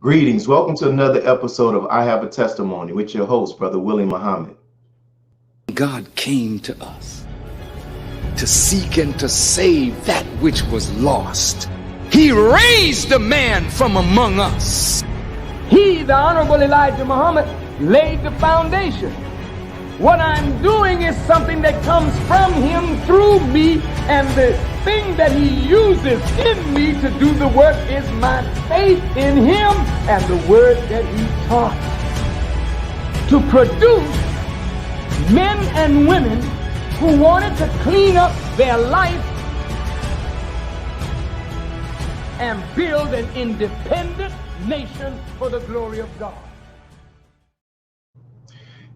Greetings. Welcome to another episode of I Have a Testimony with your host, Brother Willie Muhammad. God came to us to seek and to save that which was lost. He raised a man from among us. He, the Honorable Elijah Muhammad, laid the foundation. What I'm doing is something that comes from him through me, and the thing that he uses in me to do the work is my faith in him and the word that he taught. To produce men and women who wanted to clean up their life and build an independent nation for the glory of God.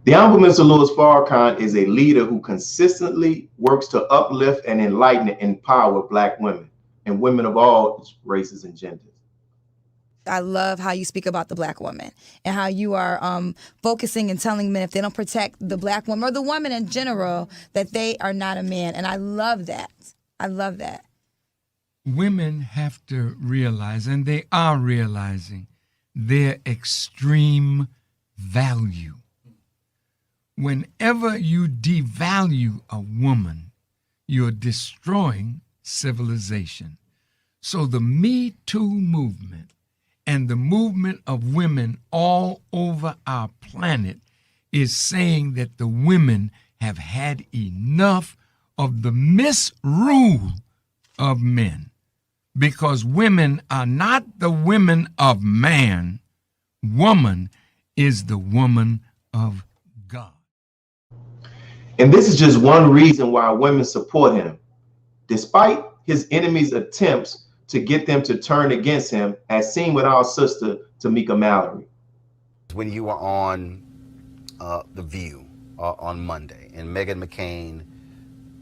The Honorable Minister Louis Farrakhan is a leader who consistently works to uplift and enlighten and empower Black women and women of all races and genders. I love how you speak about the Black woman and how you are focusing and telling men if they don't protect the Black woman or the woman in general, that they are not a man. And I love that. I love that. Women have to realize, and they are realizing, their extreme value. Whenever you devalue a woman, you're destroying civilization. So the Me Too movement and the movement of women all over our planet is saying that the women have had enough of the misrule of men, because women are not the women of man. Woman is the woman of God. And this is just one reason why women support him. Despite his enemies' attempts to get them to turn against him, as seen with our sister, Tamika Mallory. When you were on The View on Monday, and Meghan McCain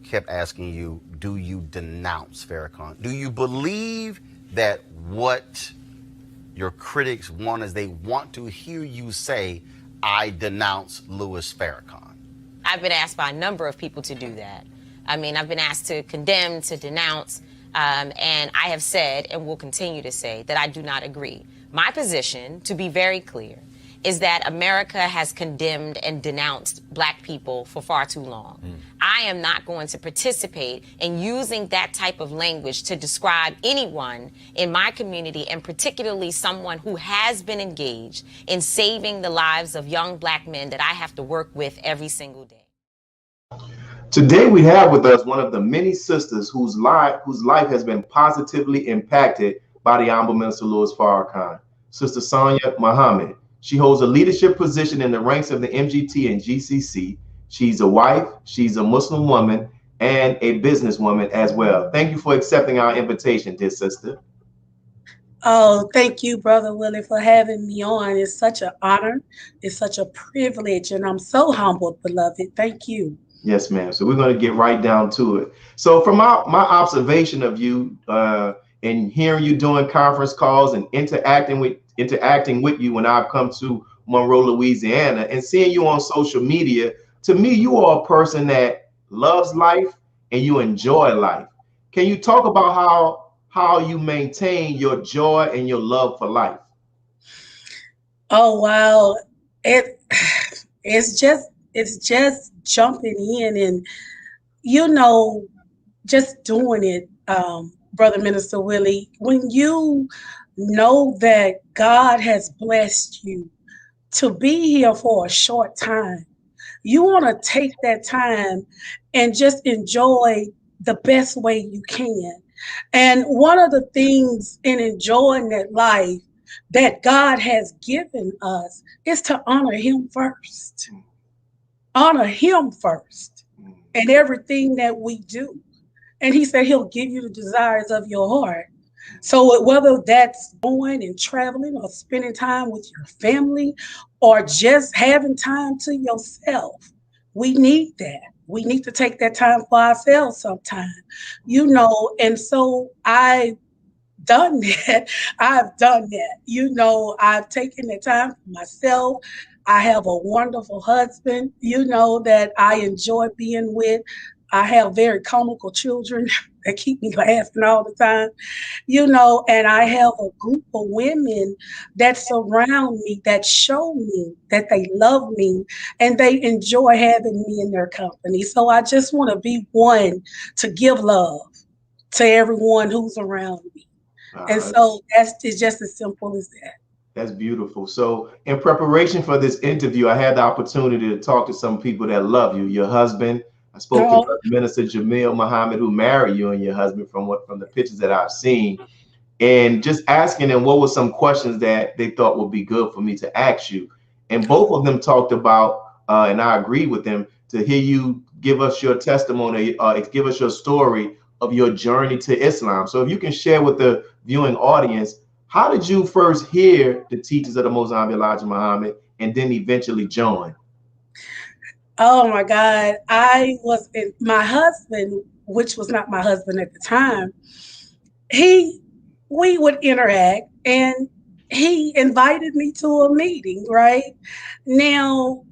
kept asking you, do you denounce Farrakhan? Do you believe that what your critics want is they want to hear you say, I denounce Louis Farrakhan? I've been asked by a number of people to do that. I mean, I've been asked to condemn, to denounce, and I have said and will continue to say that I do not agree. My position, to be very clear, is that America has condemned and denounced Black people for far too long. I am not going to participate in using that type of language to describe anyone in my community, and particularly someone who has been engaged in saving the lives of young Black men that I have to work with every single day. Today we have with us one of the many sisters whose life has been positively impacted by the Honorable Minister Louis Farrakhan, Sister Sonya Muhammad. She holds a leadership position in the ranks of the MGT and GCC. She's a wife, she's a Muslim woman, and a businesswoman as well. Thank you for accepting our invitation, dear sister. Oh, thank you, Brother Willie, for having me on. It's such an honor. It's such a privilege, and I'm so humbled, beloved. Thank you. Yes, ma'am. So we're going to get right down to it. So from my observation of you and hearing you doing conference calls and interacting with you when I've come to Monroe, Louisiana, and seeing you on social media, to me, you are a person that loves life and you enjoy life. Can you talk about how you maintain your joy and your love for life? Oh, wow. It's just jumping in and, just doing it, Brother Minister Willie. When you know that God has blessed you to be here for a short time, you want to take that time and just enjoy the best way you can. And one of the things in enjoying that life that God has given us is to honor him first. Honor him first in everything that we do. And he said he'll give you the desires of your heart. So whether that's going and traveling or spending time with your family or just having time to yourself, we need that. We need to take that time for ourselves sometime, and so I've done that. I've taken the time for myself. I have a wonderful husband, that I enjoy being with. I have very comical children that keep me laughing all the time, you know, and I have a group of women that surround me, that show me that they love me and they enjoy having me in their company. So I just want to be one to give love to everyone who's around me. And so it's just as simple as that. That's beautiful. So in preparation for this interview, I had the opportunity to talk to some people that love you. Your husband, I spoke to Brother Minister Jamil Muhammad, who married you and your husband from the pictures that I've seen, and just asking them what were some questions that they thought would be good for me to ask you. And both of them talked about, and I agree with them, to hear you give us your testimony, give us your story of your journey to Islam. So if you can share with the viewing audience, how did you first hear the teachings of the Most Honorable Elijah Muhammad and then eventually join? Oh my God. My husband, which was not my husband at the time, we would interact and he invited me to a meeting, right? Now,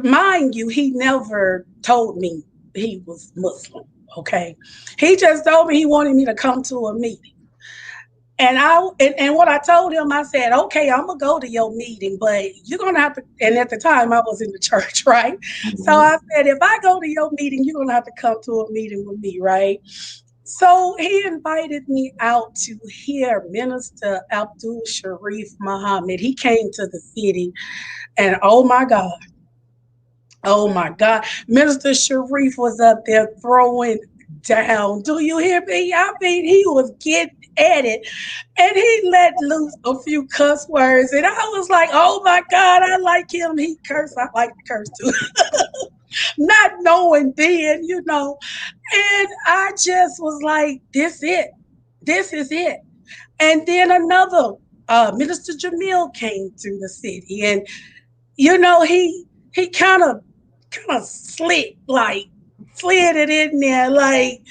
mind you, he never told me he was Muslim, okay? He just told me he wanted me to come to a meeting. And what I told him, I said, okay, I'm gonna go to your meeting, but you're gonna have to, and at the time I was in the church, right? Mm-hmm. So I said, if I go to your meeting, you're gonna have to come to a meeting with me, right? So he invited me out to hear Minister Abdul Sharif Muhammad. He came to the city and oh my God, Minister Sharif was up there throwing down. Do you hear me? I mean, he was getting at it and he let loose a few cuss words and I was like, oh my God, I like him. He cursed. I like to curse too. Not knowing then, you know, and I just was like, this is it. And then another Minister Jamil came to the city and, you know, he kind of slid it in there like,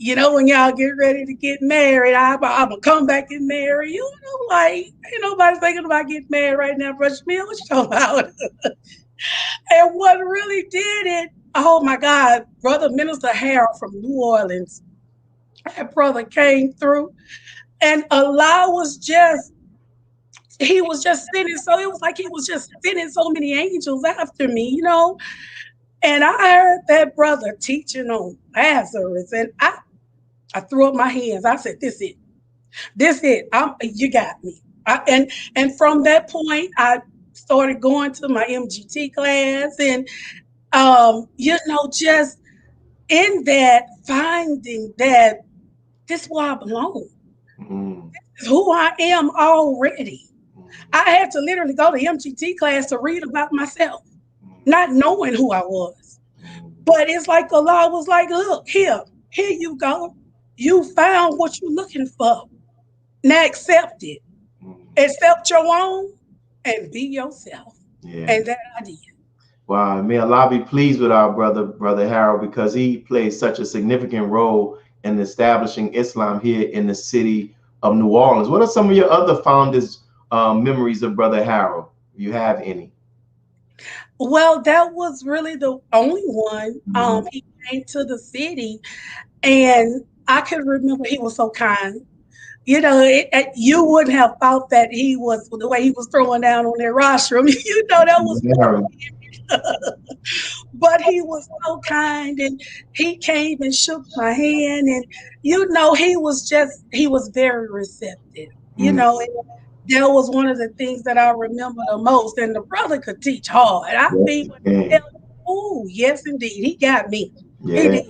you know, when y'all get ready to get married, I'm going to come back and marry you. You know, like, ain't nobody thinking about getting married right now, Brother Jamil. What you talking about? And what really did it, oh my God, Brother Minister Harold from New Orleans, that brother came through and Allah was just, he was just sending, so it was like he was just sending so many angels after me, you know. And I heard that brother teaching on Lazarus and I threw up my hands. I said, this it. You got me. And from that point, I started going to my MGT class and, you know, just in that finding that this is where I belong. Mm-hmm. This is who I am already. I had to literally go to MGT class to read about myself, not knowing who I was. But it's like Allah was like, look, here you go. You found what you're looking for. Now accept it. Accept your own and be yourself. Yeah. And that I did. Wow. May Allah be pleased with our brother Harold, because he played such a significant role in establishing Islam here in the city of New Orleans. What are some of your other founders' memories of Brother Harold? If you have any. Well, that was really the only one. Mm-hmm. He came to the city and I can remember he was so kind. You know, you wouldn't have thought that he was, the way he was throwing down on their rostrum, you know, that was, but he was so kind and he came and shook my hand and, you know, he was very receptive, you know, and that was one of the things that I remember the most. And the brother could teach hard. I mean, oh, yes, indeed. He got me. Yeah.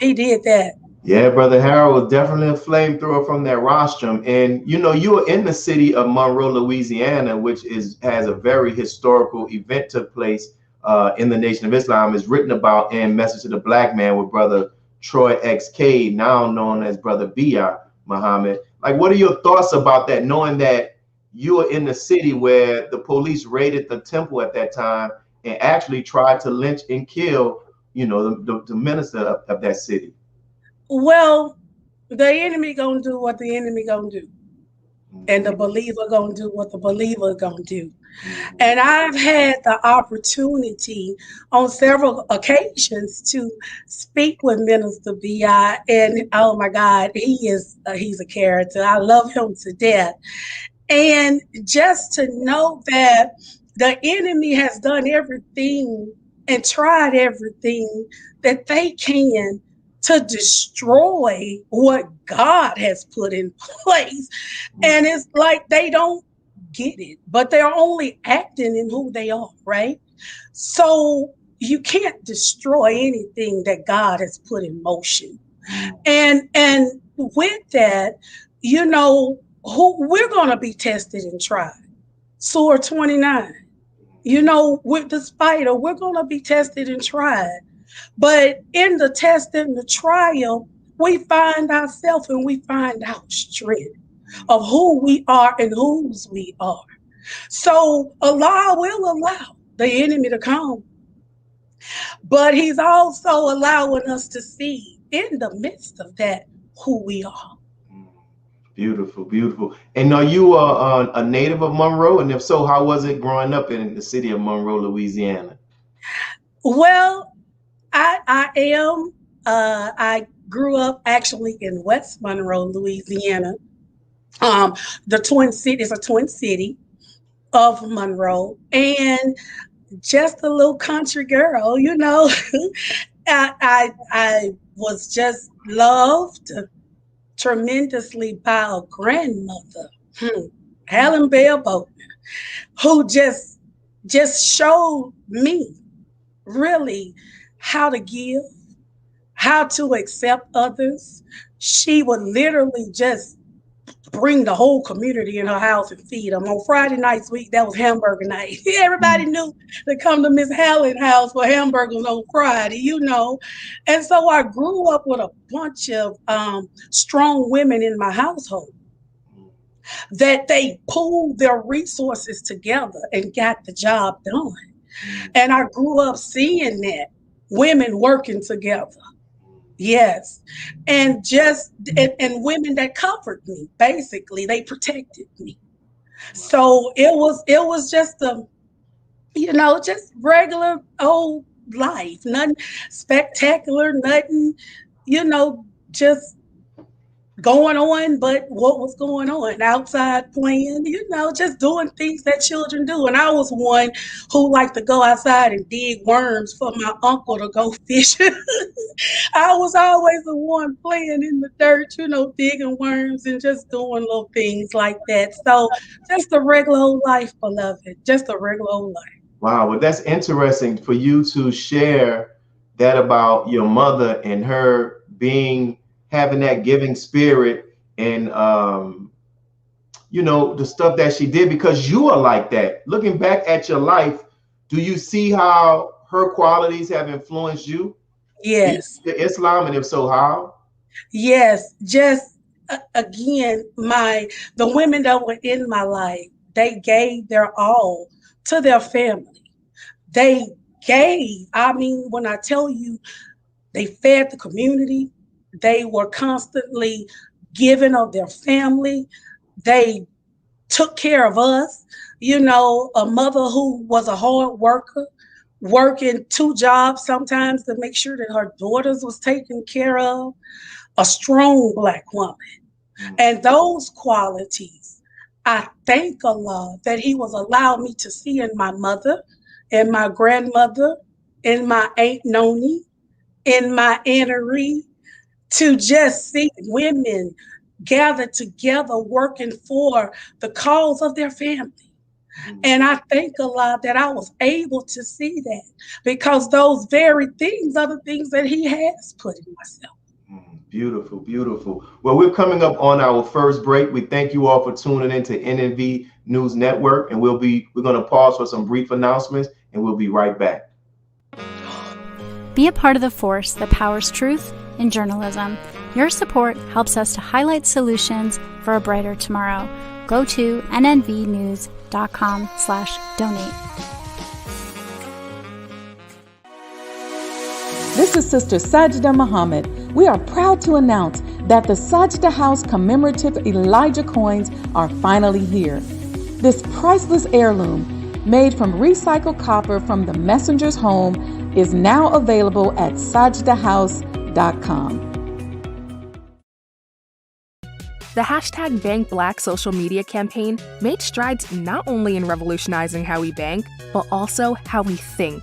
He did that. Yeah, Brother Harold was definitely a flamethrower from that rostrum. And, you know, you are in the city of Monroe, Louisiana, which has a very historical event took place in the Nation of Islam. Is written about in Message to the Black Man with Brother Troy X. Cade, now known as Brother B.I. Muhammad. Like, what are your thoughts about that, knowing that you are in the city where the police raided the temple at that time and actually tried to lynch and kill, you know, the minister of that city? Well, the enemy gonna do what the enemy gonna do. and the believer gonna do what the believer gonna do. And I've had the opportunity on several occasions to speak with Minister B.I. And oh my God, he's a character. I love him to death. And just to know that the enemy has done everything and tried everything that they can to destroy what God has put in place. And it's like they don't get it, but they're only acting in who they are, right? So you can't destroy anything that God has put in motion. And with that, you know, we're going to be tested and tried. Surah 29. You know, with the spider, we're going to be tested and tried. But in the test and the trial, we find ourselves and we find our strength of who we are and whose we are. So Allah will allow the enemy to come, but he's also allowing us to see in the midst of that who we are. Beautiful, beautiful. And are you a native of Monroe? And if so, how was it growing up in the city of Monroe, Louisiana? Well, I am. I grew up actually in West Monroe, Louisiana. The Twin City is a twin city of Monroe, and just a little country girl, you know. I was just loved tremendously by a grandmother, Helen Bell Boatman, who just showed me really how to give, how to accept others. She would literally just bring the whole community in her house and feed them. On Friday nights, that was hamburger night. Everybody knew to come to Miss Helen's house for hamburgers on Friday, you know. And so I grew up with a bunch of strong women in my household that they pooled their resources together and got the job done. And I grew up seeing that, women working together. Yes. And and women that covered me, basically, they protected me. So it was just just regular old life, nothing spectacular, nothing, just going on, but what was going on outside playing, just doing things that children do. And I was one who liked to go outside and dig worms for my uncle to go fishing. I was always the one playing in the dirt, digging worms and just doing little things like that. So just a regular old life, beloved, just a regular old life. Wow, well, that's interesting for you to share that about your mother and her having that giving spirit and, the stuff that she did, because you are like that. Looking back at your life, do you see how her qualities have influenced you? Yes. Islam, and if so, how? Yes. Just again, the women that were in my life, they gave their all to their family. They gave, when I tell you, they fed the community. They were constantly giving of their family. They took care of us. A mother who was a hard worker, working 2 jobs sometimes to make sure that her daughters was taken care of. A strong Black woman. And those qualities, I thank Allah that He was allowed me to see in my mother, in my grandmother, in my Aunt Noni, in my Aunt, to just see women gathered together working for the cause of their family. And I thank Allah that I was able to see that, because those very things are the things that He has put in myself. Beautiful, beautiful. Well, we're coming up on our first break. We thank you all for tuning into NNV News Network, and we're going to pause for some brief announcements, and we'll be right back. Be a part of the force that powers truth in journalism. Your support helps us to highlight solutions for a brighter tomorrow. Go to nnvnews.com/donate. This is Sister Sajida Muhammad. We are proud to announce that the Sajda House commemorative Elijah coins are finally here. This priceless heirloom, made from recycled copper from the messenger's home, is now available at sajdahouse.com. The hashtag Bank Black social media campaign made strides not only in revolutionizing how we bank, but also how we think.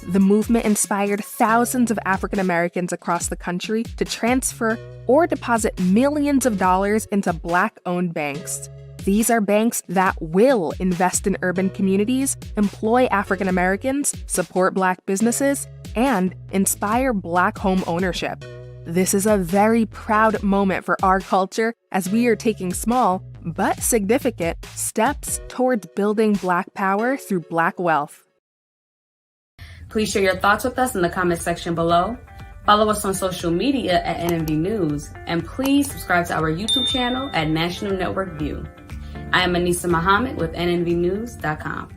The movement inspired thousands of African Americans across the country to transfer or deposit millions of dollars into Black-owned banks. These are banks that will invest in urban communities, employ African Americans, support Black businesses, and inspire Black home ownership. This is a very proud moment for our culture as we are taking small, but significant, steps towards building Black power through Black wealth. Please share your thoughts with us in the comment section below. Follow us on social media at NNV News, and please subscribe to our YouTube channel at National Network View. I am Sonya Muhammad with nnvnews.com.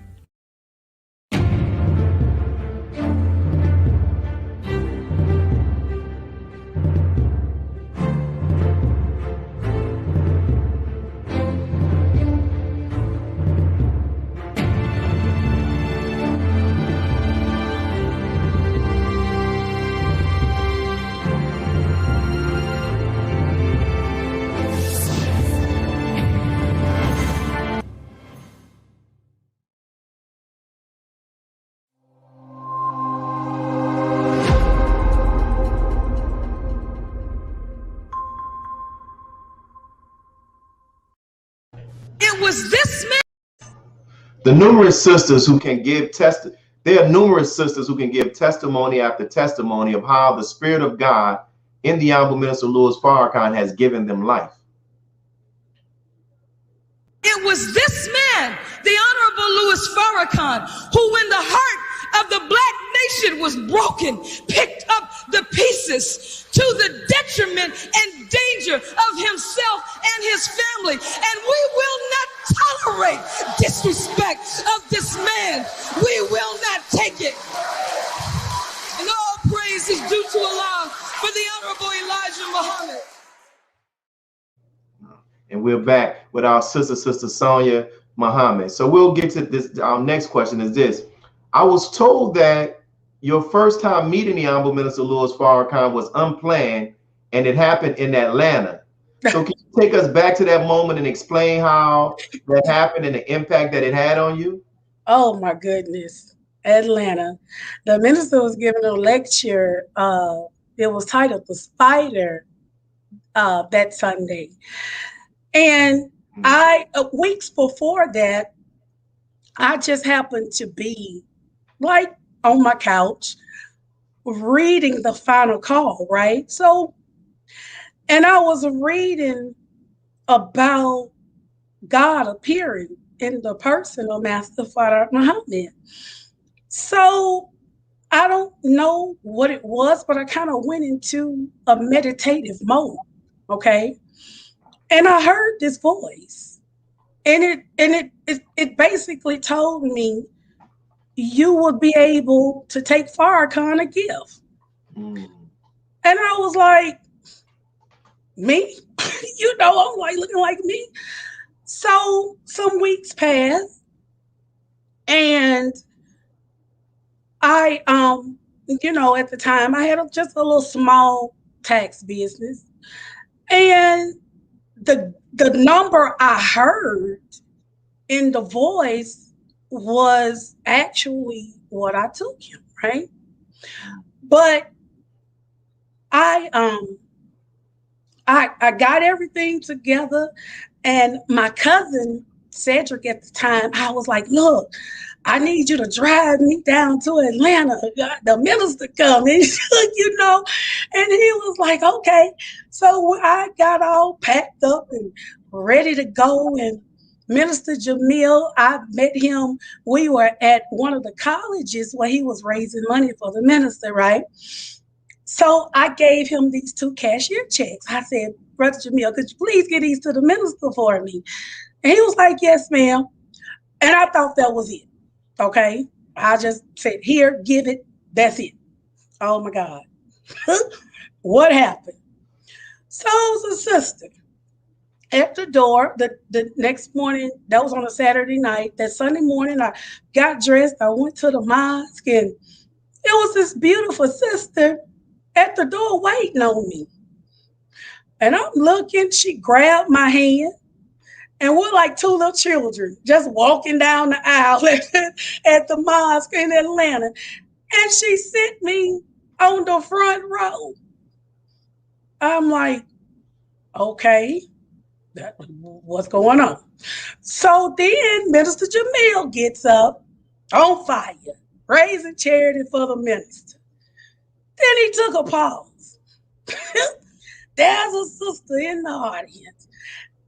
It was this man. The numerous sisters who can give there are numerous sisters who can give testimony after testimony of how the Spirit of God in the Honorable Minister Louis Farrakhan has given them life. It was this man, the Honorable Louis Farrakhan, who when the heart of the Black nation was broken, picked up the pieces to the detriment and danger of himself and his family. And we will not tolerate disrespect of this man. We will not take it. And all praise is due to Allah for the Honorable Elijah Muhammad. And we're back with our sister Sonya Muhammad. So we'll get to this. Our next question is this. I was told that your first time meeting the Honorable Minister Louis Farrakhan was unplanned and it happened in Atlanta. So can you take us back to that moment and explain how that happened and the impact that it had on you? Oh my goodness. Atlanta. The minister was giving a lecture. It was titled The Spider that Sunday. And weeks before that, I just happened to be like on my couch reading the final call, right? So, and I was reading about God appearing in the person of Master Brother Muhammad. So I don't know what it was, but I kind of went into a meditative mode, okay? And I heard this voice, and it basically told me, you would be able to take Farrakhan a gift. And I was like, me? You know, I'm like looking like me. So some weeks passed, and I, you know, at the time I had just a little small tax business, and the number I heard in the voice was actually what I took him, right? But I got everything together, and my cousin Cedric at the time, I was like, look, I need you to drive me down to Atlanta. The minister coming, you know? And he was like, okay. So I got all packed up and ready to go. And Minister Jamil, I met him. We were at one of the colleges where he was raising money for the minister, right? So I gave him these 2 cashier checks. I said, Brother Jamil, could you please get these to the minister for me? And he was like, yes, ma'am. And I thought that was it. Okay. I just said, here, give it. That's it. Oh my God. What happened? So it was a sister at the door the next morning. That was on a Saturday night. That Sunday morning, I got dressed. I went to the mosque, and it was this beautiful sister at the door waiting on me. And I'm looking, she grabbed my hand, and we're like two little children just walking down the aisle at the mosque in Atlanta. And she sent me on the front row. I'm like, okay, what's going on? So then Minister Jamil gets up on fire, raising charity for the minister. Then he took a pause. There's a sister in the audience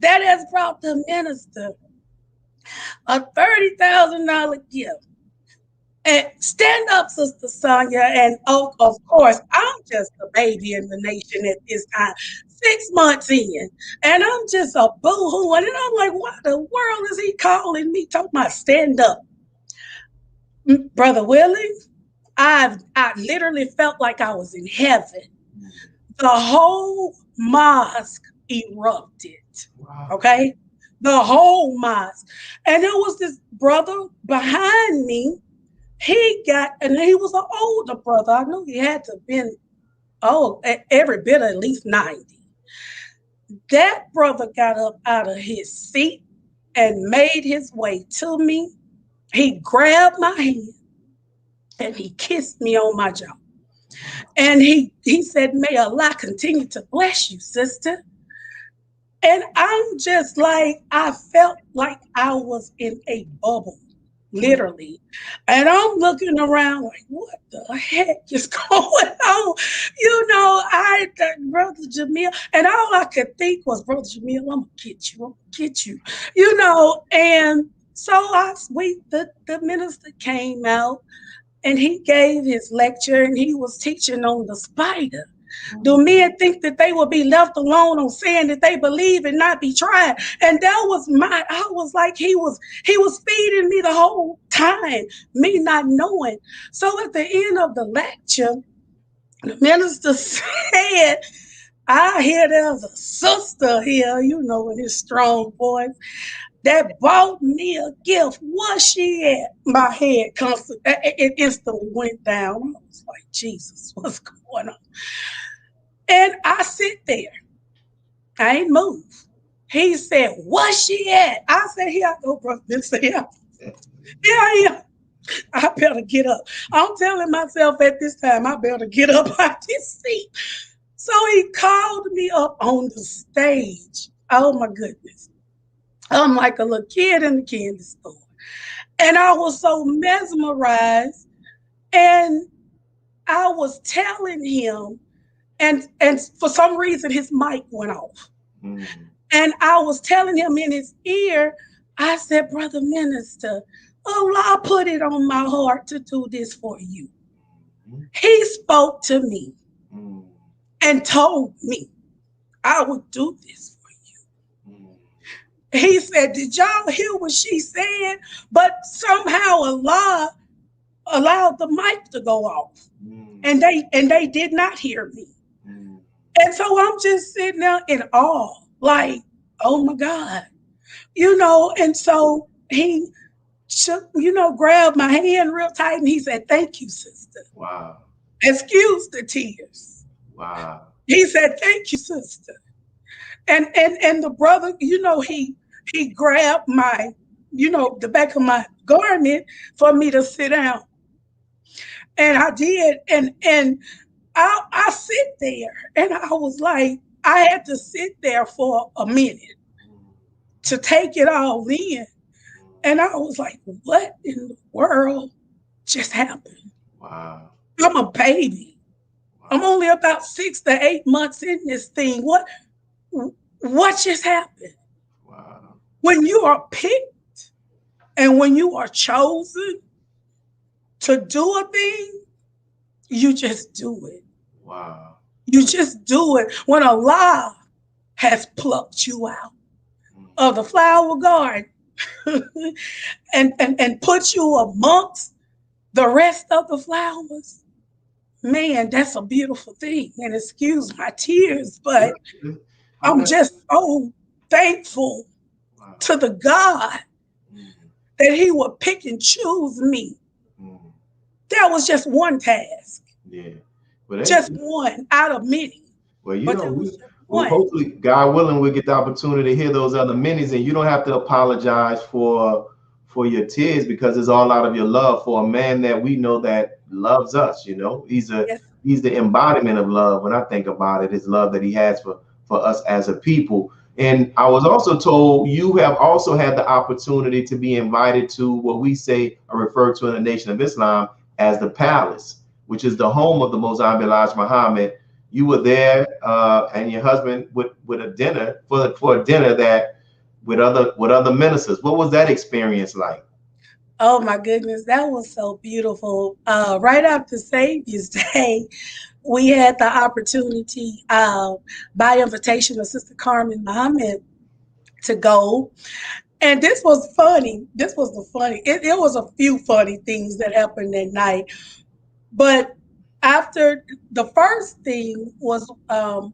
that has brought the minister a $30,000 gift. And stand up, Sister Sonya. And of course, I'm just a baby in the nation at this time, 6 months in. And I'm just a boo-hooing. And I'm like, why the world is he calling me? Talking about stand up. Brother Willie, I literally felt like I was in heaven. The whole mosque erupted. Wow. Okay? The whole mosque. And there was this brother behind me. He was an older brother. I knew he had to have been, every bit of at least 90. That brother got up out of his seat and made his way to me. He grabbed my hand and he kissed me on my jaw. And he said, may Allah continue to bless you, sister. And I'm just like, I felt like I was in a bubble, literally. And I'm looking around like, what the heck is going on? You know, Brother Jamil, and all I could think was, Brother Jamil, I'm going to get you, you know. And so the minister came out and he gave his lecture and he was teaching on the spider. Do men think that they will be left alone on saying that they believe and not be tried? And that was I was like, he was feeding me the whole time, me not knowing. So at the end of the lecture, the minister said, I hear there's a sister here, you know, in his strong voice, that bought me a gift. Where's she at? My head it instantly went down. I was like, Jesus, what's going on? And I sit there. I ain't move. He said, where's she at? I said, here I go, Brother Minister. Here I am. I better get up. I'm telling myself at this time, I better get up out this seat. So he called me up on the stage. Oh my goodness. I'm like a little kid in the candy store. And I was so mesmerized. And I was telling him, and for some reason his mic went off. Mm. And I was telling him in his ear, I said, Brother Minister, Allah put it on my heart to do this for you. Mm. He spoke to me and told me I would do this. He said, did y'all hear what she said? But somehow Allah allowed the mic to go off. And they did not hear me. And so I'm just sitting there in awe, like, oh my God. You know, and so he grabbed my hand real tight and he said, thank you, sister. Wow. Excuse the tears. Wow. He said, thank you, sister. And the brother, you know, he grabbed my, you know, the back of my garment for me to sit down. And I did. And I sit there and I was like, I had to sit there for a minute to take it all in. And I was like, what in the world just happened? Wow. I'm a baby. Wow. I'm only about 6 to 8 months in this thing. What just happened? Wow. When you are picked and when you are chosen to do a thing, you just do it. Wow. You just do it when Allah has plucked you out of the flower garden and put you amongst the rest of the flowers. man, that's a beautiful thing. And excuse my tears, but I'm just so thankful to the God that he would pick and choose me. That was just one task. Yeah. Just one out of many. Well, you know, hopefully, God willing, we'll get the opportunity to hear those other minis, and you don't have to apologize for your tears, because it's all out of your love for a man that we know that loves us. You know, he's the embodiment of love. When I think about it, his love that he has for us as a people. And I was also told you have also had the opportunity to be invited to what we say or refer to in the Nation of Islam as the Palace, which is the home of the Most Honorable Elijah Muhammad. You were there, and your husband with a dinner for a dinner that with other ministers. What was that experience like? Oh my goodness, that was so beautiful. Right after Savior's Day, we had the opportunity, by invitation of Sister Carmen Muhammad, to go. And this was funny. This was the funny. It was a few funny things that happened that night. But after the first thing was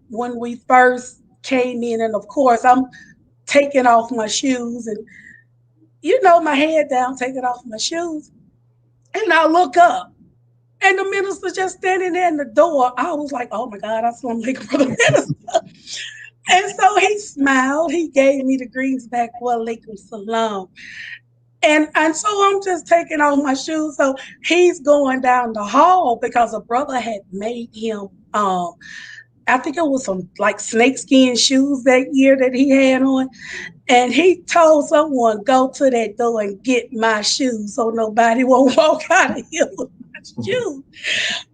when we first came in, and of course I'm taking off my shoes and, you know, my head down, taking off my shoes. And I look up and the minister just standing there in the door. I was like, oh my God, I saw him like Brother Minister. And so he smiled. He gave me the greens back. Wa alaikum salam. And so I'm just taking off my shoes. So he's going down the hall because a brother had made him, I think it was some like snakeskin shoes that year that he had on. And he told someone, go to that door and get my shoes so nobody won't walk out of here with my shoes.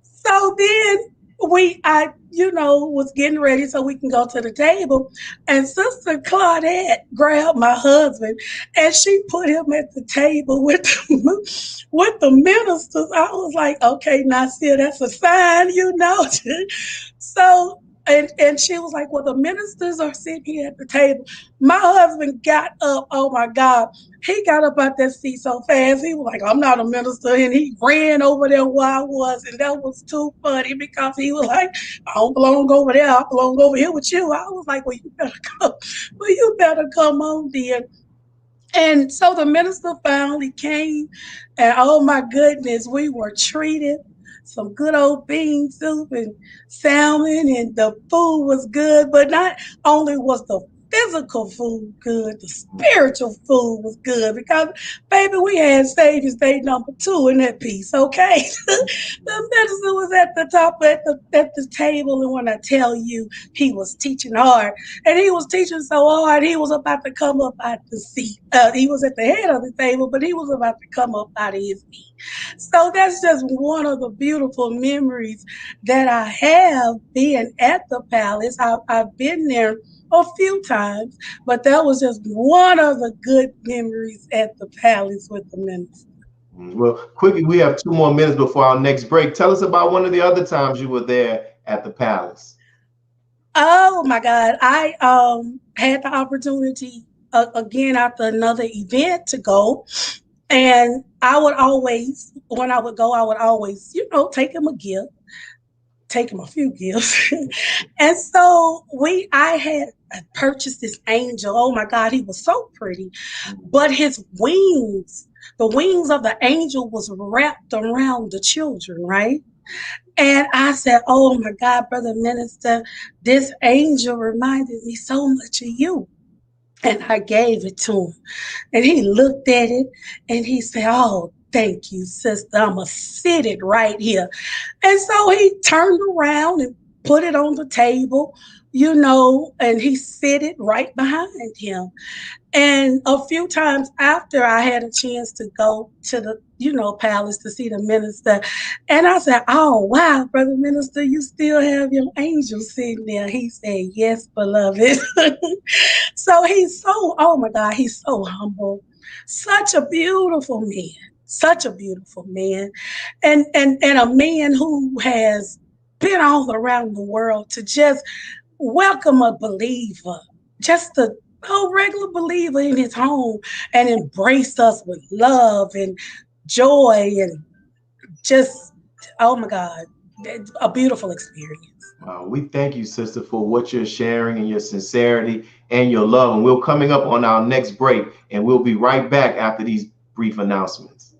So then I was getting ready so we can go to the table. And Sister Claudette grabbed my husband and she put him at the table with the ministers. I was like, okay, Nasir, that's a sign, So, and she was like, well, the ministers are sitting here at the table. My husband got up. Oh my God. He got up out that seat so fast. He was like, I'm not a minister. And he ran over there where I was. And that was too funny because he was like, I don't belong over there. I belong over here with you. I was like, well, you better come on, dear. And so the minister finally came, and oh my goodness, we were treated. Some good old bean soup and salmon, and the food was good, but not only was the physical food good, the spiritual food was good, because baby, we had Savior's Day number 2 in that piece, okay? The minister was at the top at the table, and when I tell you, he was teaching hard, and he was teaching so hard, he was about to come up out the seat. He was at the head of the table, but he was about to come up out of his seat. So that's just one of the beautiful memories that I have being at the palace. I've been there a few times, but that was just one of the good memories at the palace with the minister. Well, quickly, we have 2 more minutes before our next break. Tell us about one of the other times you were there at the palace. Oh my God. I had the opportunity again after another event to go. And I would always, when I would go, take him a gift, take him a few gifts. And so I had purchased this angel. Oh my God, he was so pretty. But his wings, the wings of the angel was wrapped around the children, right? And I said, oh my God, Brother Minister, this angel reminded me so much of you. And I gave it to him. And he looked at it and he said, oh, thank you, sister. I'm going to sit it right here. And so he turned around and put it on the table, and he sit it right behind him. And a few times after, I had a chance to go to the, palace to see the minister. And I said, oh, wow, Brother Minister, you still have your angel sitting there. He said, yes, beloved. So he's so, oh my God, he's so humble. Such a beautiful man. Such a beautiful man. And a man who has been all around the world to just welcome a believer, just a regular believer in his home, and embrace us with love and joy and just, oh my God, a beautiful experience. We thank you, sister, for what you're sharing and your sincerity and your love. And we're coming up on our next break, and we'll be right back after these brief announcements.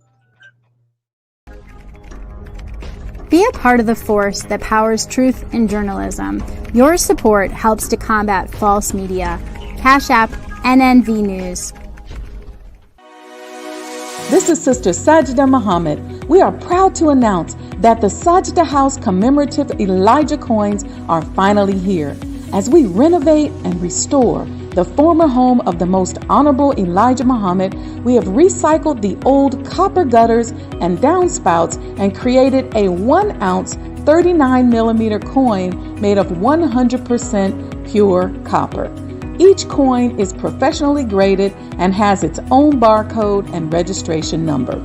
Be a part of the force that powers truth in journalism. Your support helps to combat false media. Cash App NNV News. This is Sister Sonya Muhammad. We are proud to announce that the Sajda House commemorative Elijah coins are finally here. As we renovate and restore the former home of the Most Honorable Elijah Muhammad, we have recycled the old copper gutters and downspouts and created a 1 ounce 39 millimeter coin made of 100% pure copper. Each coin is professionally graded and has its own barcode and registration number.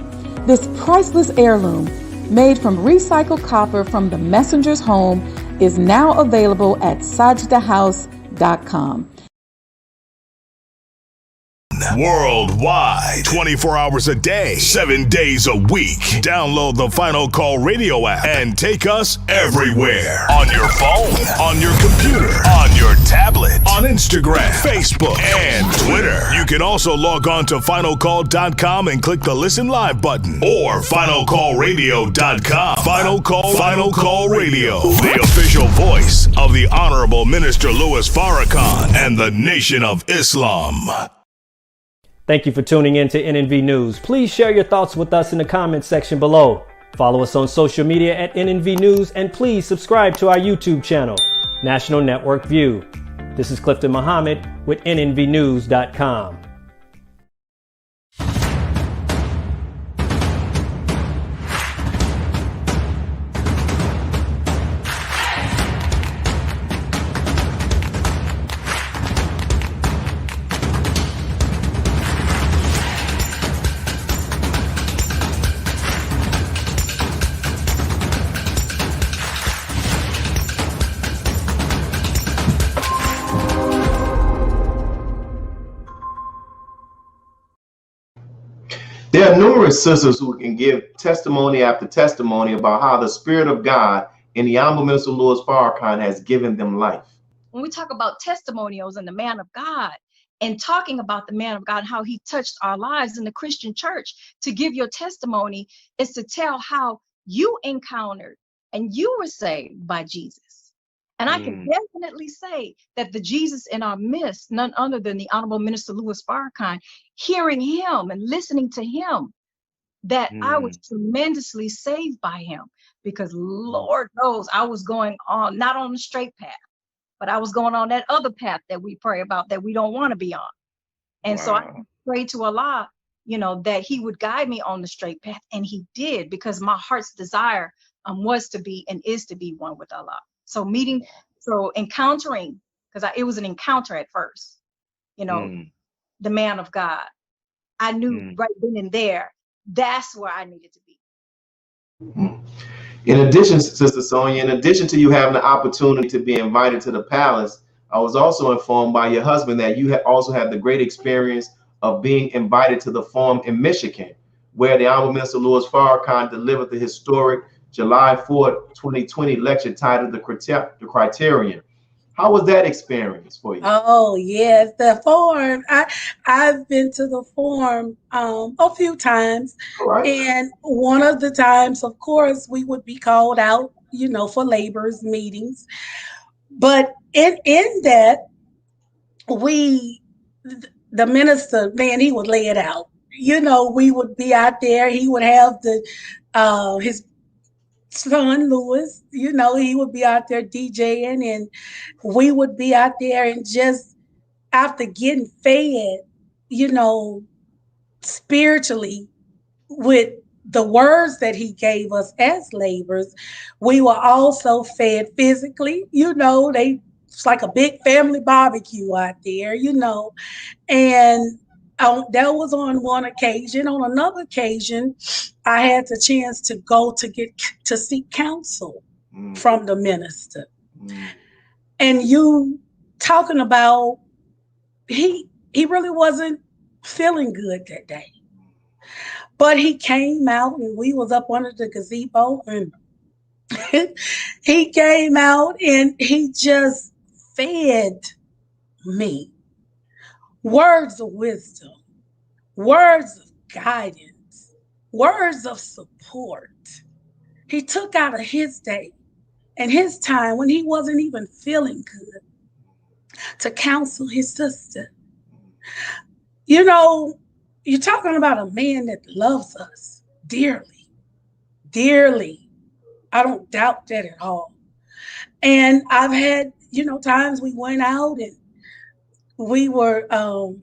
This priceless heirloom, made from recycled copper from the messenger's home, is now available at sajdahouse.com. Worldwide, 24 hours a day, 7 days a week. Download the Final Call Radio app and take us everywhere. On your phone, on your computer, on your tablet, on Instagram, Facebook, and Twitter. You can also log on to finalcall.com and click the Listen Live button, or finalcallradio.com. Final Call Radio, the official voice of the Honorable Minister Louis Farrakhan and the Nation of Islam. Thank you for tuning in to NNV News. Please share your thoughts with us in the comments section below. Follow us on social media at NNV News, and please subscribe to our YouTube channel, National Network View. This is Clifton Muhammad with NNVnews.com. There are numerous sisters who can give testimony after testimony about how the Spirit of God and the Honorable Minister Louis Farrakhan has given them life. When we talk about testimonials and the man of God, and talking about the man of God, how he touched our lives in the Christian church, to give your testimony is to tell how you encountered and you were saved by Jesus. And I can definitely say that the Jesus in our midst, none other than the Honorable Minister Louis Farrakhan, hearing him and listening to him, that I was tremendously saved by him, because Lord knows I was going on, not on the straight path, but I was going on that other path that we pray about that we don't want to be on. And so I prayed to Allah, you know, that he would guide me on the straight path. And he did, because my heart's desire was to be and is to be one with Allah. So encountering, because it was an encounter at first, you know, the man of God. I knew right then and there, that's where I needed to be. In addition, Sister Sonya, in addition to you having the opportunity to be invited to the palace, I was also informed by your husband that you also had the great experience of being invited to the forum in Michigan, where the Honorable Minister Louis Farrakhan delivered the historic July 4th, 2020 lecture titled The Criterion. How was that experience for you? Oh, yes, the forum. I've been to the forum a few times. Right. And one of the times, of course, we would be called out, you know, for laborers meetings. But in that, the minister, man, he would lay it out. You know, we would be out there. He would have his son Louis, you know, he would be out there DJing, and we would be out there, and just after getting fed, you know, spiritually with the words that he gave us as laborers, we were also fed physically. You know, it's like a big family barbecue out there, you know. And that was on one occasion. On another occasion, I had the chance to go to seek counsel from the minister. And you talking about, he really wasn't feeling good that day. But he came out, and we was up under the gazebo, and he came out and he just fed me words of wisdom, words of guidance, words of support. He took out of his day and his time when he wasn't even feeling good to counsel his sister. You know, you're talking about a man that loves us dearly, dearly. I don't doubt that at all. And I've had, times we went out and we were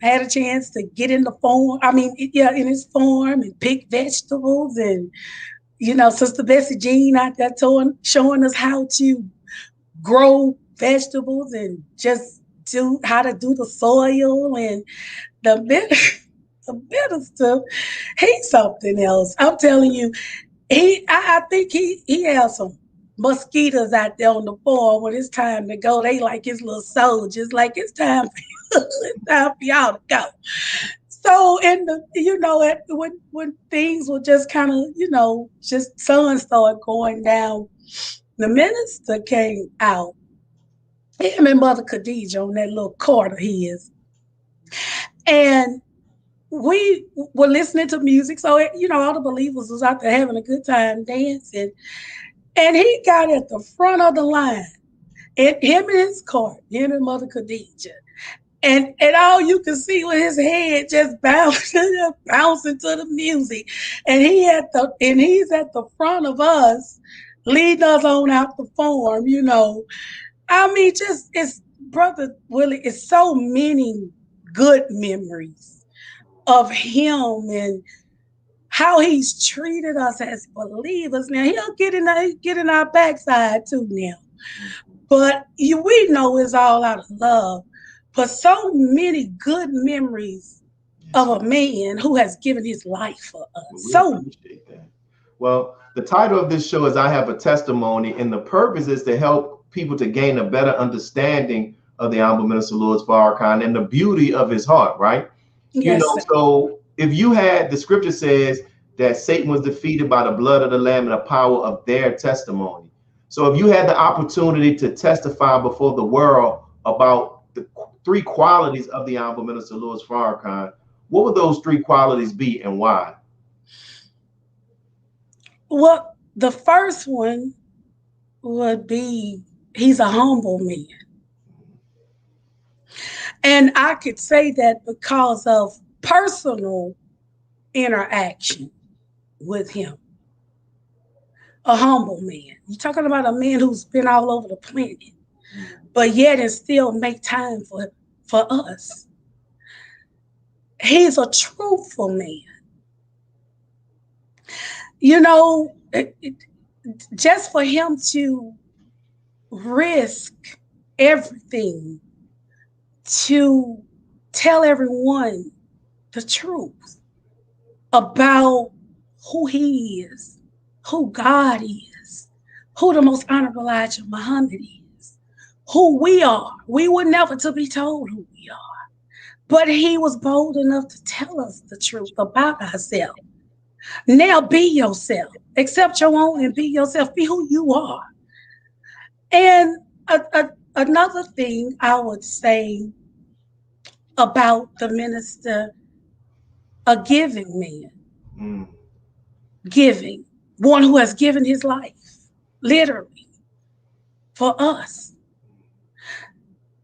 had a chance to get in the farm. In his farm and pick vegetables, and Sister Bessie Jean out there showing us how to grow vegetables and just how to do the soil and the bitter stuff. He's something else. I'm telling you, I think he has some mosquitoes out there on the farm when it's time to go. They like his little soldiers, like it's time for y'all to go. So when things were just kind of, just sun started going down, the minister came out, him and Mother Khadijah on that little cart of his. And we were listening to music. So, all the believers was out there having a good time dancing. And he got at the front of the line, and him and his cart, him and Mother Khadijah. And all you could see was his head just bouncing to the music. And he's at the front of us, leading us on out the farm, it's Brother Willie, it's so many good memories of him and how he's treated us as believers. Now he'll get in our backside too now, but we know it's all out of love. But so many good memories of a man who has given his life for us. Appreciate that. Well, the title of this show is "I Have a Testimony," and the purpose is to help people to gain a better understanding of the Honorable Minister Louis Farrakhan and the beauty of his heart, right? Yes, so if you had, the scripture says that Satan was defeated by the blood of the Lamb and the power of their testimony. So if you had the opportunity to testify before the world about the three qualities of the Honorable Minister Louis Farrakhan, what would those three qualities be and why? Well, the first one would be he's a humble man. And I could say that because of personal interaction with him. A humble man. You're talking about a man who's been all over the planet, but yet and still make time for us. He's a truthful man. Just for him to risk everything to tell everyone the truth about who he is, who God is, who the Most Honorable Elijah Muhammad is, who we are. We were never to be told who we are, but he was bold enough to tell us the truth about ourselves. Now be yourself, accept your own and be yourself, be who you are. And another thing I would say about the minister, a giving man. Giving, one who has given his life, literally, for us.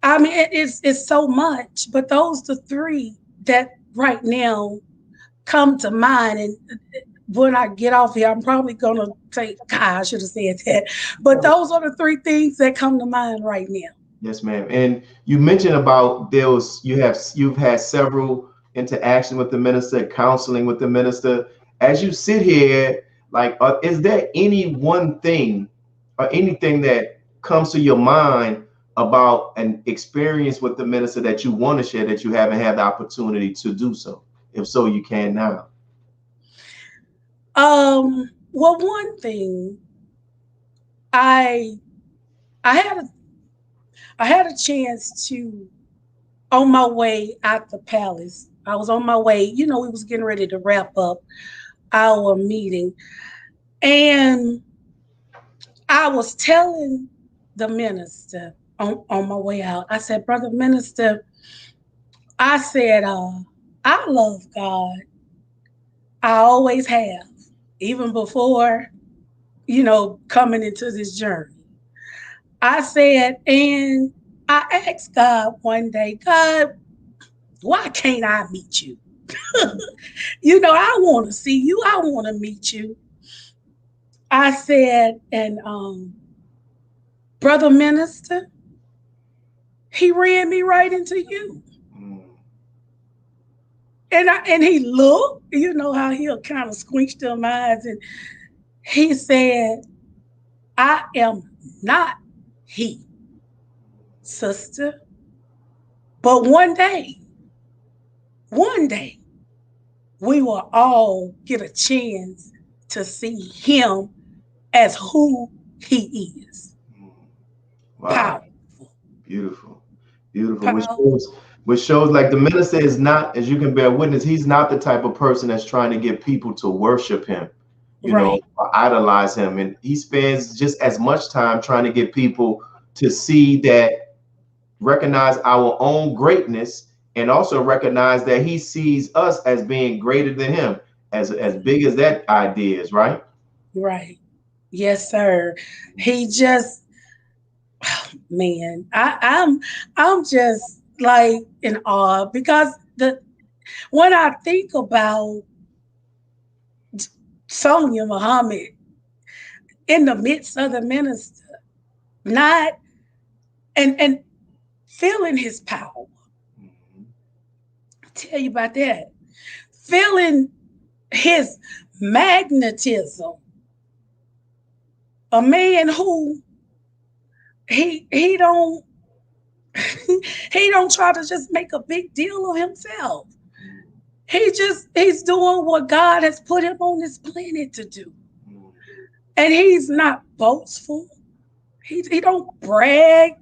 It's so much, but those are the three that right now come to mind. And when I get off here, I'm probably going to say, God, I should have said that. But those are the three things that come to mind right now. Yes, ma'am. And you mentioned about you've had several interactions with the minister, counseling with the minister. As you sit here, is there any one thing or anything that comes to your mind about an experience with the minister that you want to share that you haven't had the opportunity to do so? If so, you can now. Well, one thing, I had a chance to, on my way out the palace, I was on my way, we was getting ready to wrap up our meeting. And I was telling the minister on my way out, I said, Brother Minister, I said, I love God. I always have, even before, coming into this journey. I said, and I asked God one day, God, why can't I meet you? I want to see you. I want to meet you. I said, and Brother Minister, he ran me right into you. And he looked, you know how he'll kind of squinch them eyes, and he said, I am not he, sister. But one day, we will all get a chance to see him as who he is. Wow. Powerful. Beautiful. Which shows like the minister is not, as you can bear witness, he's not the type of person that's trying to get people to worship him, or idolize him. And he spends just as much time trying to get people to see that, recognize our own greatness, and also recognize that he sees us as being greater than him, as big as that idea is, right? Right. Yes, sir. He just, man, I'm just like in awe, because when I think about Sonya Muhammad in the midst of the minister, not and feeling his power. I'll tell you about that. Feeling his magnetism. A man who he don't he don't try to just make a big deal of himself. He's doing what God has put him on this planet to do. And he's not boastful. He don't brag.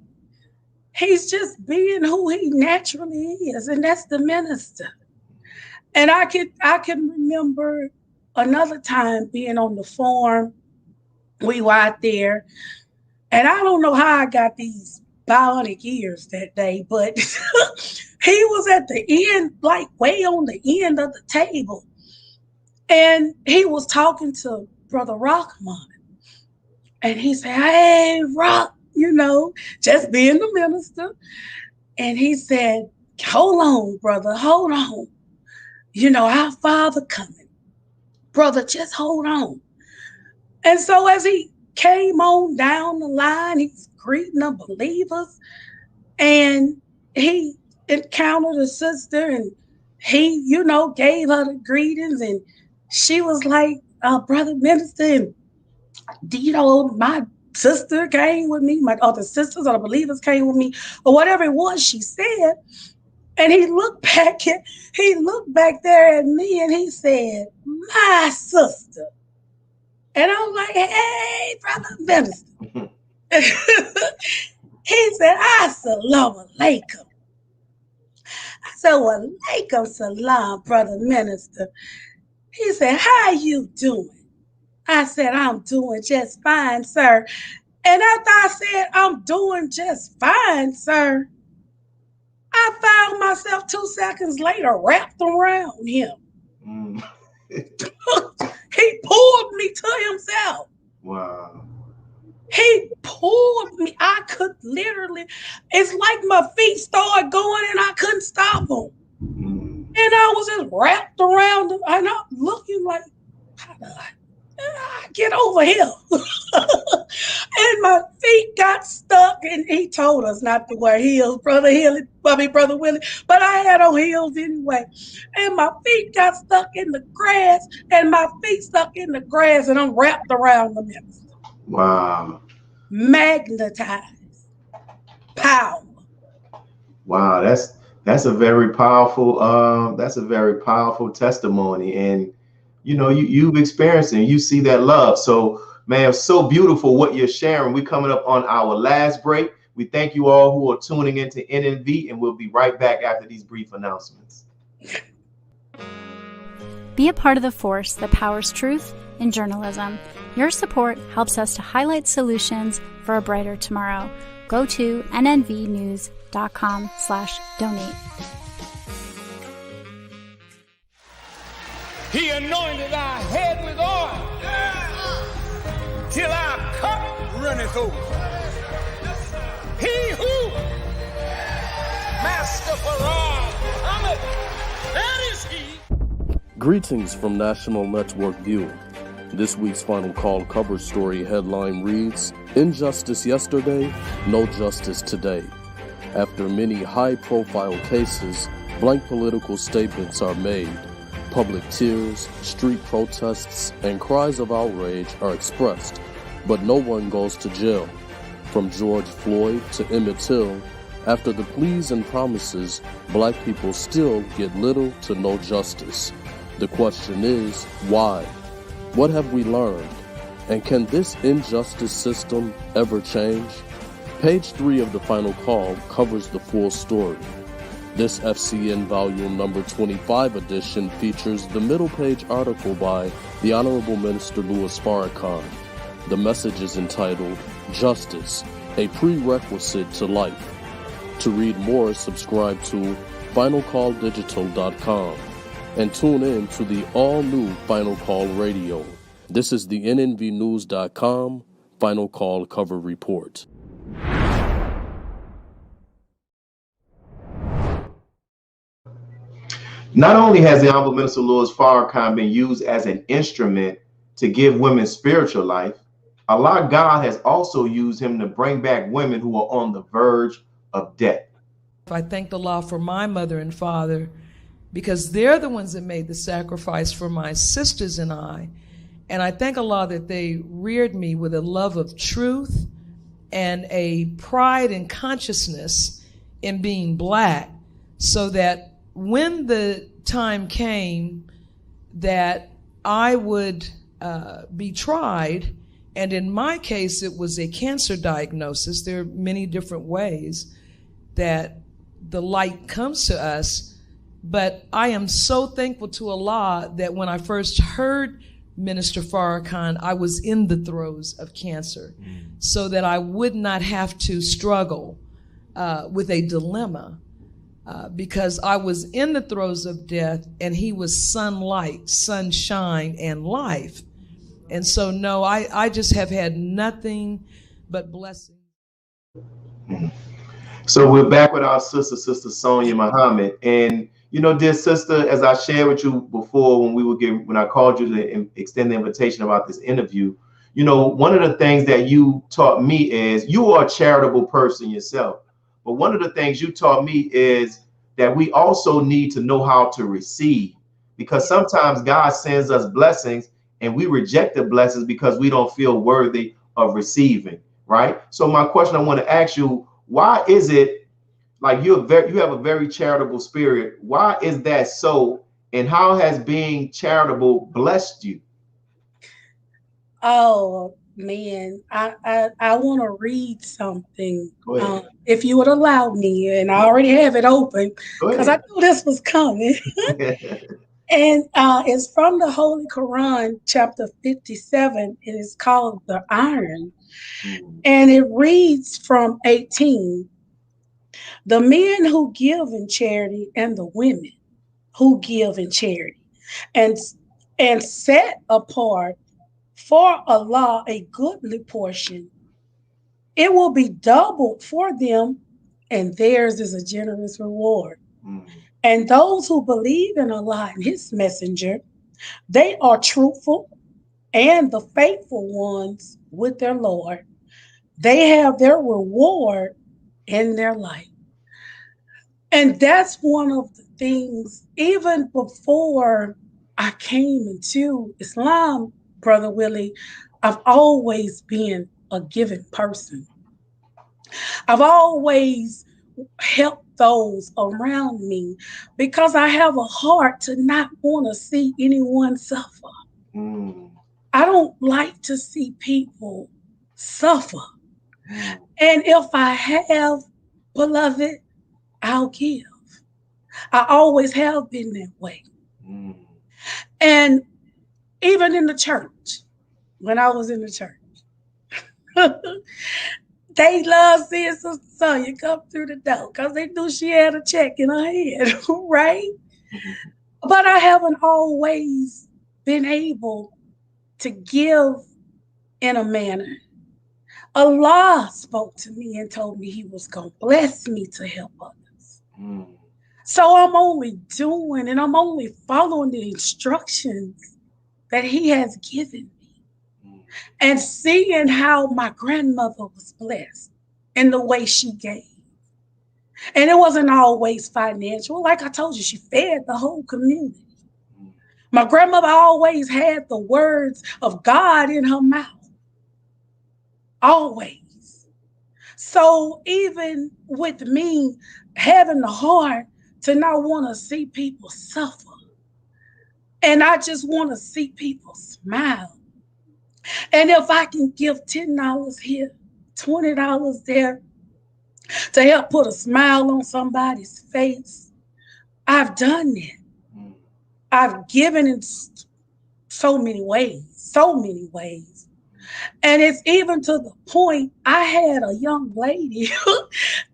He's just being who he naturally is, and that's the minister. And I can remember another time being on the farm. We were out there, and I don't know how I got these bionic ears that day, but he was at the end, like way on the end of the table, and he was talking to Brother Rahman, and he said, "Hey, Rock," just being the minister, and he said, "Hold on, brother, hold on. Our Father coming. Brother, just hold on." And so as he came on down the line, he's greeting the believers, and he encountered a sister, and he, gave her the greetings, and she was like, Brother Minister, and my sister came with me, my other sisters or the believers came with me, or whatever it was she said. And he looked back there at me, and he said, "My sister." And I was like, "Hey, Brother Minister." He said, "Assalamu alaikum." I said, "Wa alaikum salam, Brother Minister." He said, "How you doing?" I said, "I'm doing just fine, sir." And after I said, "I'm doing just fine, sir," I found myself 2 seconds later wrapped around him. He pulled me to himself. Wow. He pulled me. I could literally, it's like my feet started going and I couldn't stop them. And I was just wrapped around him, and I'm looking like, how do I get over here? And my feet got stuck, and he told us not to wear heels, Brother Willie, but I had on heels anyway. And my feet got stuck in the grass, and I'm wrapped around the minister. Wow. Magnetized. Power. Wow, that's a very powerful testimony. And you've experienced it, and you see that love. So, man, it's so beautiful what you're sharing. We're coming up on our last break. We thank you all who are tuning into NNV, and we'll be right back after these brief announcements. Be Be a part of the force that powers truth in journalism. Your support helps us to highlight solutions for a brighter tomorrow. Go to nnvnews.com/donate. He anointed our head with oil till our cup runneth over. He who, Master Muhammad, that is he. Greetings from National Network View. This week's Final Call cover story headline reads, Injustice yesterday, no justice today. After many high-profile cases, blank political statements are made. Public tears, street protests, and cries of outrage are expressed, but no one goes to jail. From George Floyd to Emmett Till, after the pleas and promises, black people still get little to no justice. The question is, why? What have we learned? And can this injustice system ever change? Page 3 of the Final Call covers the full story. This FCN volume number 25 edition features the middle page article by the Honorable Minister Louis Farrakhan. The message is entitled, Justice, a Prerequisite to Life. To read more, subscribe to finalcalldigital.com and tune in to the all-new Final Call Radio. This is the nnvnews.com Final Call cover report. Not only has the Honorable Minister Louis Farrakhan been used as an instrument to give women spiritual life, Allah God has also used him to bring back women who are on the verge of death. I thank Allah for my mother and father because they're the ones that made the sacrifice for my sisters and I. And I thank Allah that they reared me with a love of truth and a pride and consciousness in being black, so that when the time came that I would be tried, and in my case it was a cancer diagnosis. There are many different ways that the light comes to us, but I am so thankful to Allah that when I first heard Minister Farrakhan, I was in the throes of cancer, so that I would not have to struggle with a dilemma. Because I was in the throes of death and he was sunlight, sunshine, and life. And so, no, I just have had nothing but blessings. So we're back with our sister Sonya Muhammad. And, you know, dear sister, as I shared with you before when I called you to extend the invitation about this interview, you know, one of the things that you taught me is you are a charitable person yourself. But one of the things you taught me is that we also need to know how to receive, because sometimes God sends us blessings and we reject the blessings because we don't feel worthy of receiving, right? So my question I want to ask you, why is it like you have a very charitable spirit? Why is that so? And how has being charitable blessed you? Oh, man, I want to read something, if you would allow me, and I already have it open because I knew this was coming. And it's from the Holy Quran, chapter 57. It is called The Iron, and it reads from 18. The men who give in charity and the women who give in charity and set apart for Allah a goodly portion, it will be doubled for them, and theirs is a generous reward. And those who believe in Allah and his messenger, they are truthful and the faithful ones with their Lord. They have their reward in their life. And that's one of the things, even before I came into Islam, Brother Willie, I've always been a giving person. I've always helped those around me because I have a heart to not want to see anyone suffer. I don't like to see people suffer. And if I have, beloved, I'll give. I always have been that way. And even in the church, when I was in the church, they loved seeing Sister Sonya come through the door because they knew she had a check in her hand, right? But I haven't always been able to give in a manner. Allah spoke to me and told me he was going to bless me to help others. So I'm only doing and I'm only following the instructions that he has given me and seeing how my grandmother was blessed in the way she gave. And it wasn't always financial. Like I told you, she fed the whole community. My grandmother always had the words of God in her mouth. Always. So even with me having the heart to not want to see people suffer, and I just want to see people smile. And if I can give $10 here, $20 there, to help put a smile on somebody's face, I've done it. I've given in so many ways. And it's even to the point I had a young lady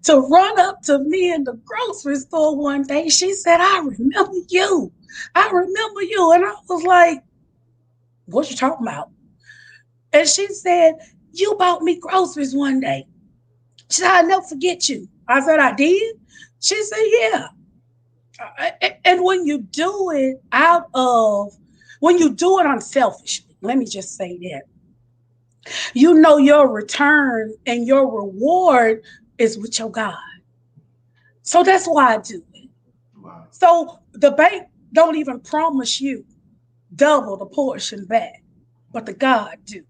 to run up to me in the grocery store one day. She said, I remember you. And I was like, what you talking about? And she said, you bought me groceries one day. She said, I'll never forget you. I said, I did? She said, yeah. And when you do it unselfishly, let me just say that, you know your return and your reward is with your God. So that's why I do it. Wow. So the bank don't even promise you double the portion back, but the God do.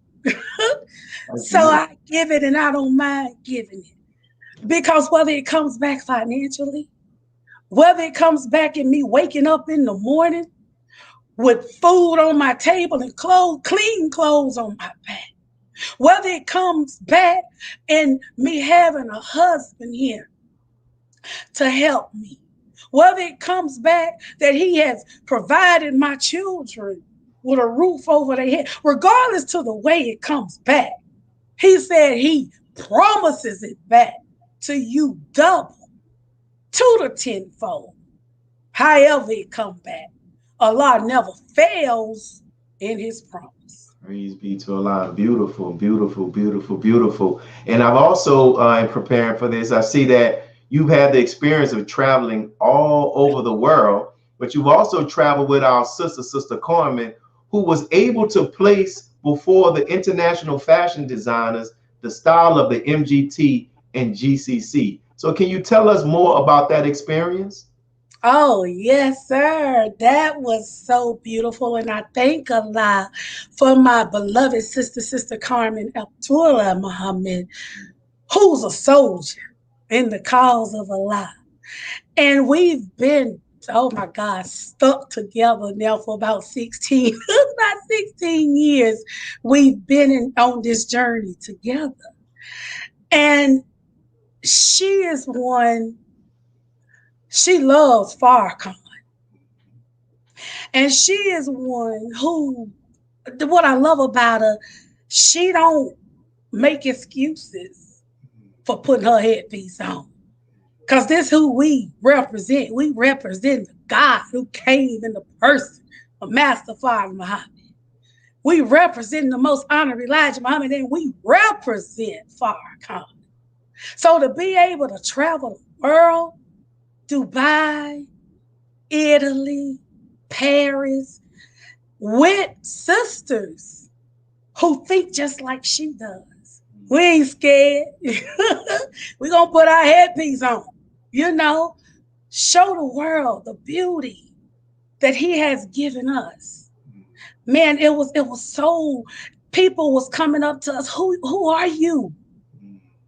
So I give it and I don't mind giving it. Because whether it comes back financially, whether it comes back in me waking up in the morning with food on my table and clean clothes on my back, whether it comes back in me having a husband here to help me, whether it comes back that he has provided my children with a roof over their head, regardless to the way it comes back, he said he promises it back to you double, to the tenfold. However it comes back, Allah never fails in his promise. Praise be to Allah. Beautiful, beautiful, beautiful, beautiful. And I've also, in preparing for this, I see that you've had the experience of traveling all over the world, but you've also traveled with our Sister Carmen, who was able to place before the international fashion designers the style of the MGT and GCC. So can you tell us more about that experience? Oh, yes, sir. That was so beautiful. And I thank Allah for my beloved Sister Carmen Muhammad, who's a soldier in the cause of Allah. And we've been, oh my God, stuck together now for about 16 years. We've been on this journey together. And she is one, she loves Farrakhan. And she is one who, what I love about her, she don't make excuses for putting her headpiece on. Because this is who we represent. We represent the God who came in the person of Master Father Muhammad. We represent the most honored Elijah Muhammad, and we represent Farrakhan. So to be able to travel the world, Dubai, Italy, Paris, with sisters who think just like she does. We ain't scared. We're going to put our headpiece on, show the world the beauty that he has given us. Man, it was so, people was coming up to us. Who are you?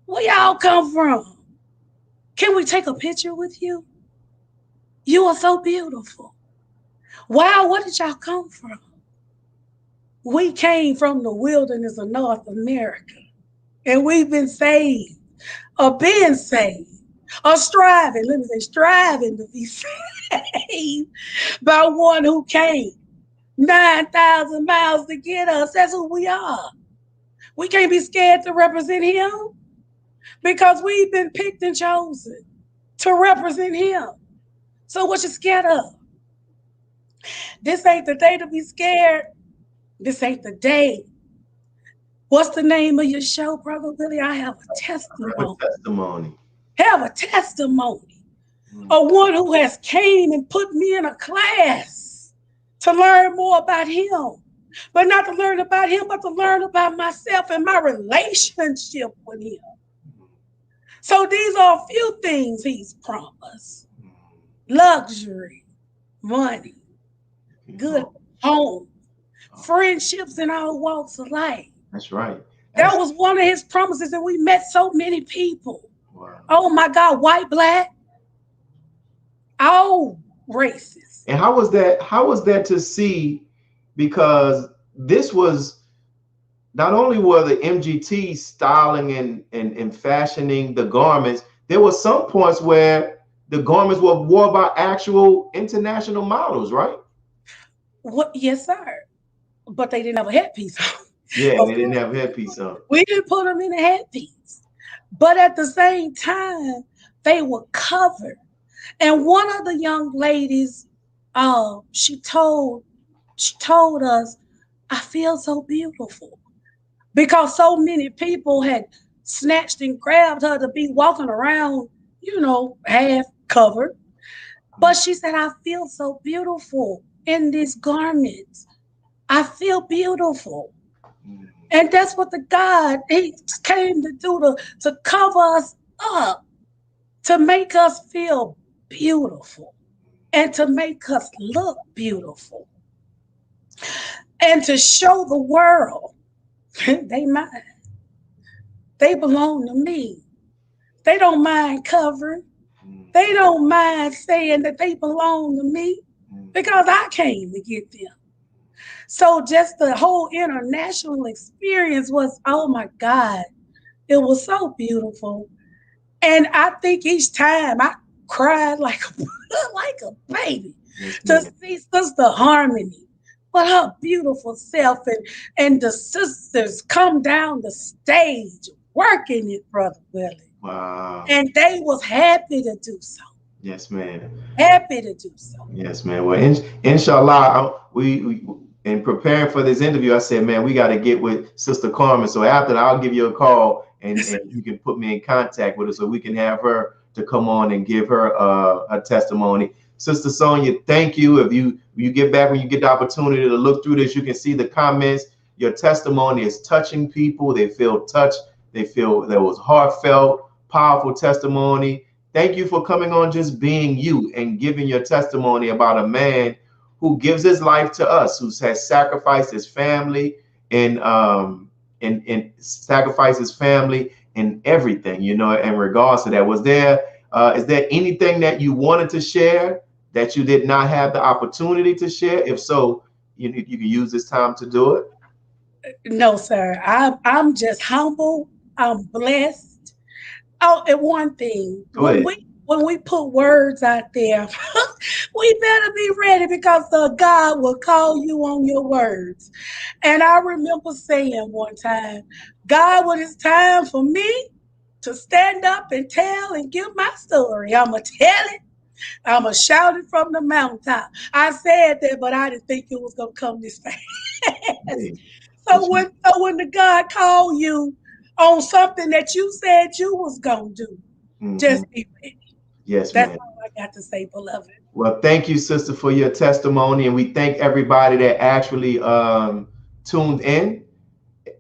Where y'all come from? Can we take a picture with you? You are so beautiful. Wow, where did y'all come from? We came from the wilderness of North America, and we've been saved, or being saved, or striving to be saved by one who came 9,000 miles to get us. That's who we are. We can't be scared to represent him because we've been picked and chosen to represent him. So what you scared of? This ain't the day to be scared. This ain't the day. What's the name of your show, Brother Willie? I have a testimony. Have a testimony of one who has came and put me in a class to learn more about him. But not to learn about him, but to learn about myself and my relationship with him. So these are a few things he's promised. Luxury, money, good home, friendships in all walks of life. That's right. That was one of his promises, and we met so many people. Wow. Oh my God, white, black, all races. And how was that? How was that to see? Because this was not only were the MGT styling and fashioning the garments, there were some points where the garments were worn by actual international models, right? What? Yes, sir. But they didn't have a headpiece on. Yeah, they didn't have a headpiece on. We didn't put them in a headpiece. But at the same time, they were covered. And one of the young ladies, she told us, I feel so beautiful. Because so many people had snatched and grabbed her to be walking around, half covered. But she said, I feel so beautiful in these garments. I feel beautiful. And that's what the God, he came to do, to cover us up, to make us feel beautiful and to make us look beautiful and to show the world they mine. They belong to me. They don't mind covering. They don't mind saying that they belong to me because I came to get them. So just the whole international experience was, oh my God, it was so beautiful. And I think each time I cried like a baby to see Sister Harmony with her beautiful self and the sisters come down the stage working it, Brother Willie. Wow. And they was happy to do so. Yes, ma'am. Happy to do so. Yes, man. Well, inshallah, we in preparing for this interview, I said, man, we got to get with Sister Carmen. So after that, I'll give you a call and you can put me in contact with her so we can have her to come on and give her a testimony. Sister Sonya, thank you. If you get back, when you get the opportunity to look through this, you can see the comments. Your testimony is touching people. They feel touched. They feel that was heartfelt, powerful testimony. Thank you for coming on, just being you and giving your testimony about a man who gives his life to us, who has sacrificed his family and sacrificed his family in everything, in regards to that. Is there anything that you wanted to share that you did not have the opportunity to share? If so, you can use this time to do it. No, sir. I'm just humble. I'm blessed. Oh, and one thing, when we put words out there, we better be ready because the God will call you on your words. And I remember saying one time, God, when it's time for me to stand up and tell and give my story, I'm going to tell it. I'm going to shout it from the mountaintop. I said that, but I didn't think it was going to come this fast. So when the God called you on something that you said you was going to do, just be ready. Yes, That's ma'am. all I got to say, beloved. Well, thank you, sister, for your testimony. And we thank everybody that actually tuned in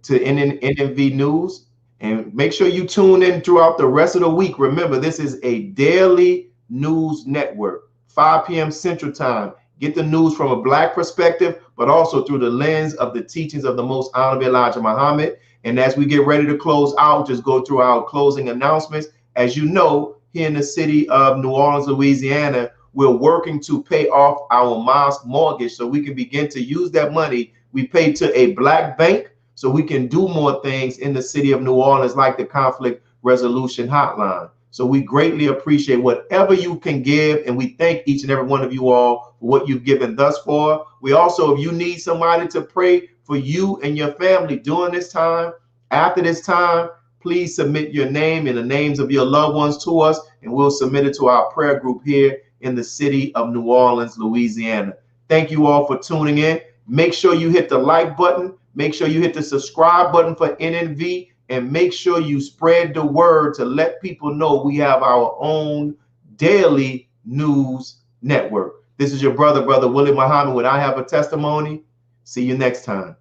to NNV News. And make sure you tune in throughout the rest of the week. Remember, this is a daily news network, 5 p.m. Central Time. Get the news from a Black perspective, but also through the lens of the teachings of the Most Honorable Elijah Muhammad. And as we get ready to close out, just go through our closing announcements. As you know, here in the city of New Orleans, Louisiana, we're working to pay off our mosque mortgage so we can begin to use that money we pay to a Black bank so we can do more things in the city of New Orleans, like the conflict resolution hotline. So we greatly appreciate whatever you can give, and we thank each and every one of you all for what you've given thus far. We also, if you need somebody to pray for you and your family during this time, after this time, please submit your name and the names of your loved ones to us, and we'll submit it to our prayer group here in the city of New Orleans, Louisiana. Thank you all for tuning in. Make sure you hit the like button. Make sure you hit the subscribe button for NNV, and make sure you spread the word to let people know we have our own daily news network. This is your brother, Brother Willie Muhammad, with I Have a Testimony. See you next time.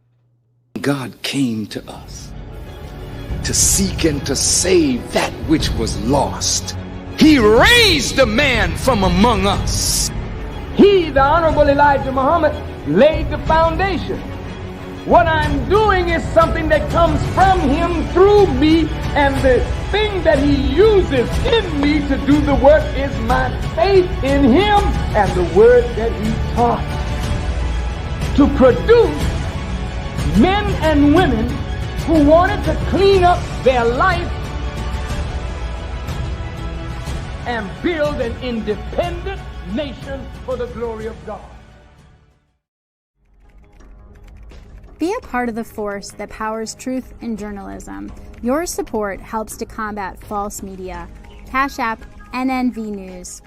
God came to us to seek and to save that which was lost. He raised a man from among us. He, the Honorable Elijah Muhammad, laid the foundation. What I'm doing is something that comes from him through me, and the thing that he uses in me to do the work is my faith in him and the word that he taught. To produce men and women who wanted to clean up their life and build an independent nation for the glory of God. Be a part of the force that powers truth in journalism. Your support helps to combat false media. Cash App NNV News.